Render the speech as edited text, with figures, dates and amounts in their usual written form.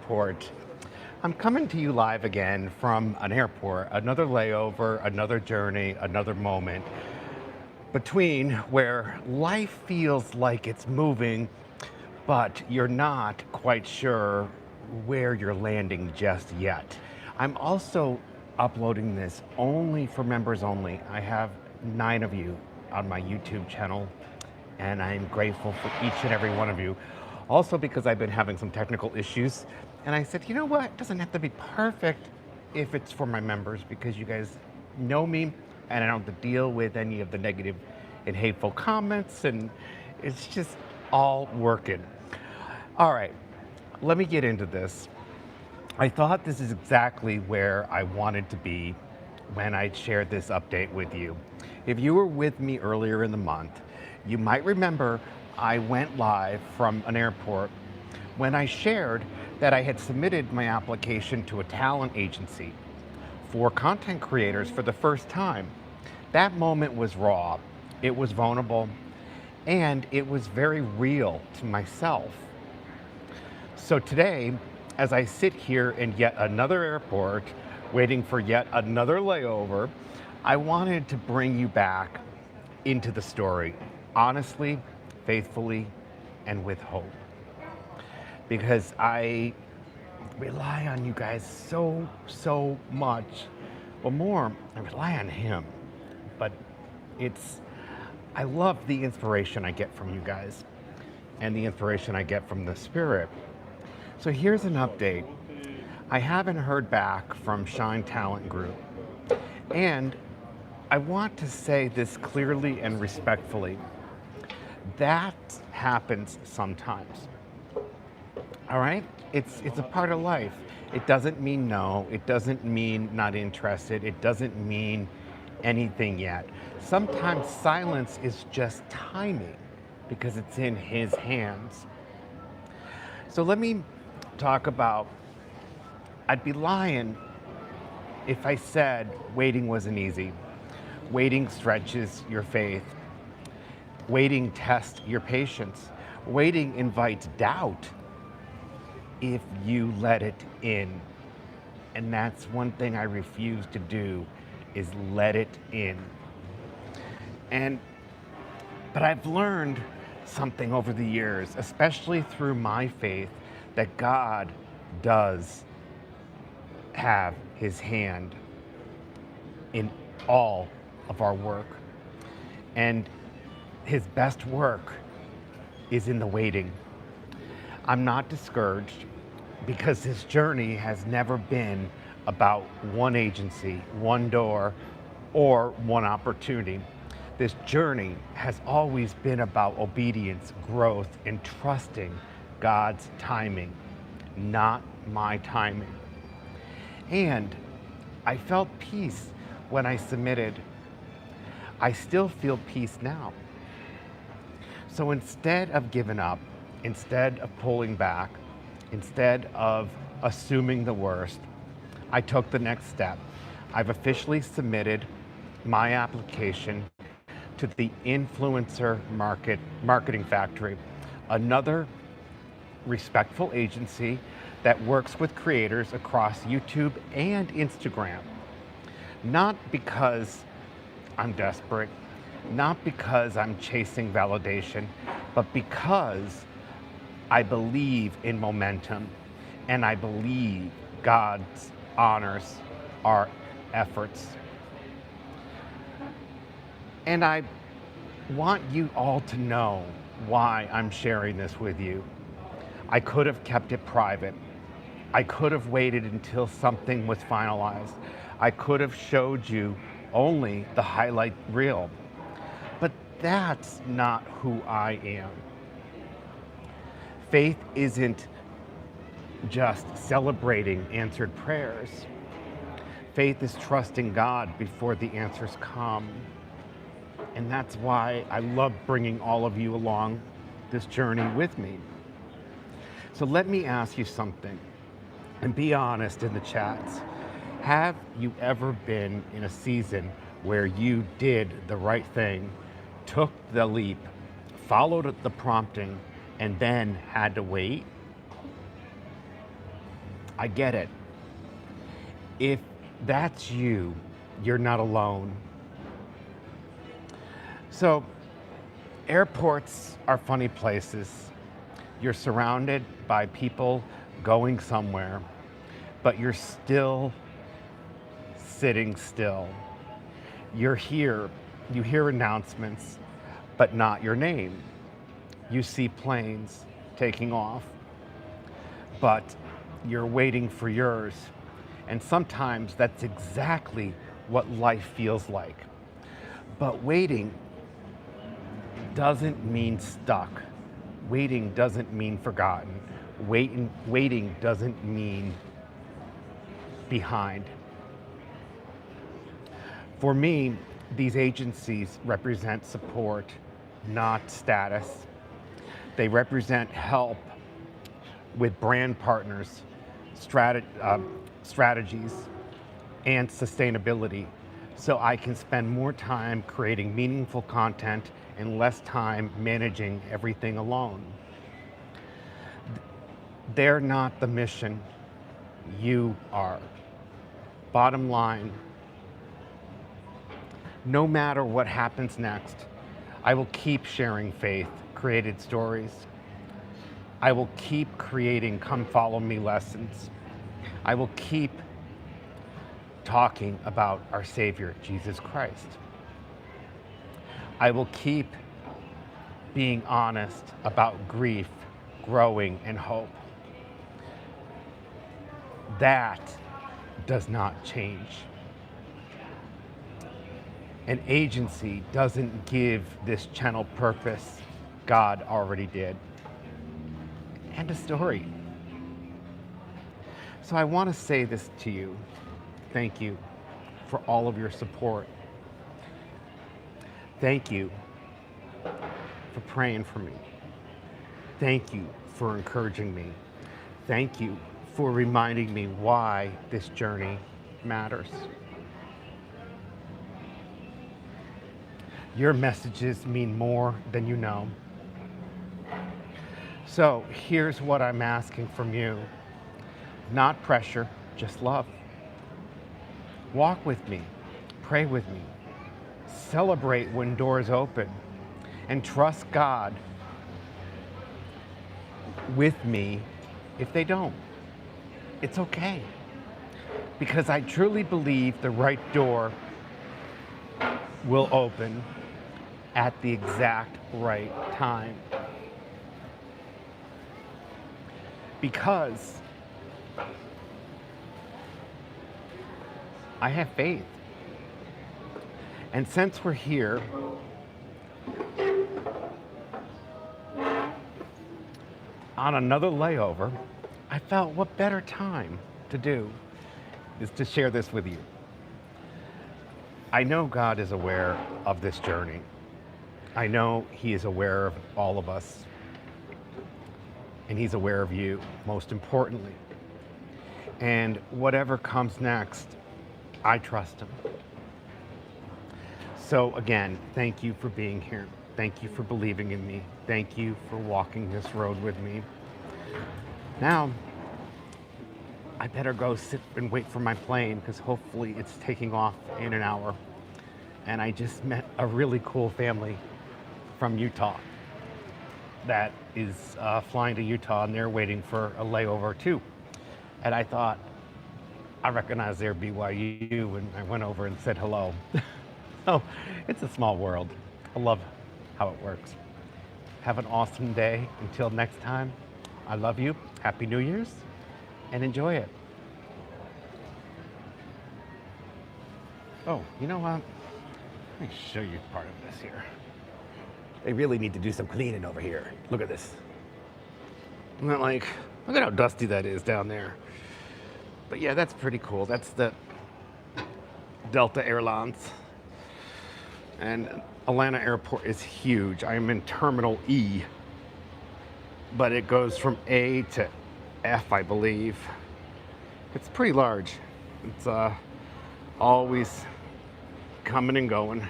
airport. I'm coming to you live again from an airport, another layover, another journey, another moment between where life feels like it's moving, but you're not quite sure where you're landing just yet. I'm also uploading this only for members only. I have 9 of you on my YouTube channel, and I'm grateful for each and every one of you. Also because I've been having some technical issues, and I said, you know what, it doesn't have to be perfect if it's for my members, because you guys know me and I don't have to deal with any of the negative and hateful comments, and it's just all working. All right, let me get into this. I thought this is exactly where I wanted to be when I shared this update with you. If you were with me earlier in the month, you might remember I went live from an airport when I shared that I had submitted my application to a talent agency for content creators for the first time. That moment was raw, it was vulnerable, and it was very real to myself. So today, as I sit here in yet another airport, waiting for yet another layover, I wanted to bring you back into the story, honestly, faithfully, and with hope. Because I rely on you guys so much. Well, more, I rely on him. But I love the inspiration I get from you guys and the inspiration I get from the Spirit. So here's an update. I haven't heard back from Shine Talent Group, and I want to say this clearly and respectfully. That happens sometimes. All right? It's a part of life. It doesn't mean no. It doesn't mean not interested. It doesn't mean anything yet. Sometimes silence is just timing because it's in his hands. So let me talk about, I'd be lying if I said waiting wasn't easy. Waiting stretches your faith. Waiting tests your patience. Waiting invites doubt if you let it in. And that's one thing I refuse to do, is let it in. But I've learned something over the years, especially through my faith, that God does have his hand in all of our work. And his best work is in the waiting. I'm not discouraged because this journey has never been about one agency, one door, or one opportunity. This journey has always been about obedience, growth, and trusting God's timing, not my timing. And I felt peace when I submitted. I still feel peace now. So instead of giving up, instead of pulling back, instead of assuming the worst, I took the next step. I've officially submitted my application to the Influencer Marketing Factory, another respectful agency that works with creators across YouTube and Instagram. Not because I'm desperate, not because I'm chasing validation, but because I believe in momentum, and I believe God honors our efforts. And I want you all to know why I'm sharing this with you. I could have kept it private. I could have waited until something was finalized. I could have showed you only the highlight reel. But that's not who I am. Faith isn't just celebrating answered prayers. Faith is trusting God before the answers come. And that's why I love bringing all of you along this journey with me. So let me ask you something, and be honest in the chats. Have you ever been in a season where you did the right thing, took the leap, followed the prompting, and then had to wait? I get it. If that's you, you're not alone. So, airports are funny places. You're surrounded by people going somewhere, but you're still sitting still. You're here, you hear announcements, but not your name. You see planes taking off, but you're waiting for yours. And sometimes that's exactly what life feels like. But waiting doesn't mean stuck. Waiting doesn't mean forgotten. Waiting doesn't mean behind. For me, these agencies represent support, not status. They represent help with brand partners, strategies, and sustainability, so I can spend more time creating meaningful content and less time managing everything alone. They're not the mission, you are. Bottom line, no matter what happens next, I will keep sharing faith-created stories. I will keep creating come follow me lessons. I will keep talking about our Savior, Jesus Christ. I will keep being honest about grief, growing, and hope. That does not change. An agency doesn't give this channel purpose. God already did. End of story. So I want to say this to you. Thank you for all of your support. Thank you for praying for me. Thank you for encouraging me. Thank you for reminding me why this journey matters. Your messages mean more than you know. So here's what I'm asking from you. Not pressure, just love. Walk with me, pray with me, celebrate when doors open, and trust God with me if they don't. It's okay, because I truly believe the right door will open at the exact right time. Because I have faith. And since we're here, on another layover, I felt what better time to do is to share this with you. I know God is aware of this journey. I know He is aware of all of us. And He's aware of you, most importantly. And whatever comes next, I trust Him. So again, thank you for being here. Thank you for believing in me. Thank you for walking this road with me. Now, I better go sit and wait for my plane, because hopefully it's taking off in an hour. And I just met a really cool family from Utah that is flying to Utah, and they're waiting for a layover too. And I thought, I recognize their BYU, and I went over and said hello. Oh, it's a small world. I love how it works. Have an awesome day. Until next time, I love you. Happy New Year's, and enjoy it. Oh, you know what? Let me show you part of this here. They really need to do some cleaning over here. Look at this. Isn't that like, look at how dusty that is down there. But yeah, that's pretty cool. That's the Delta Airlines. And Atlanta Airport is huge. I'm in Terminal E, but it goes from A to F, I believe. It's pretty large. It's always coming and going.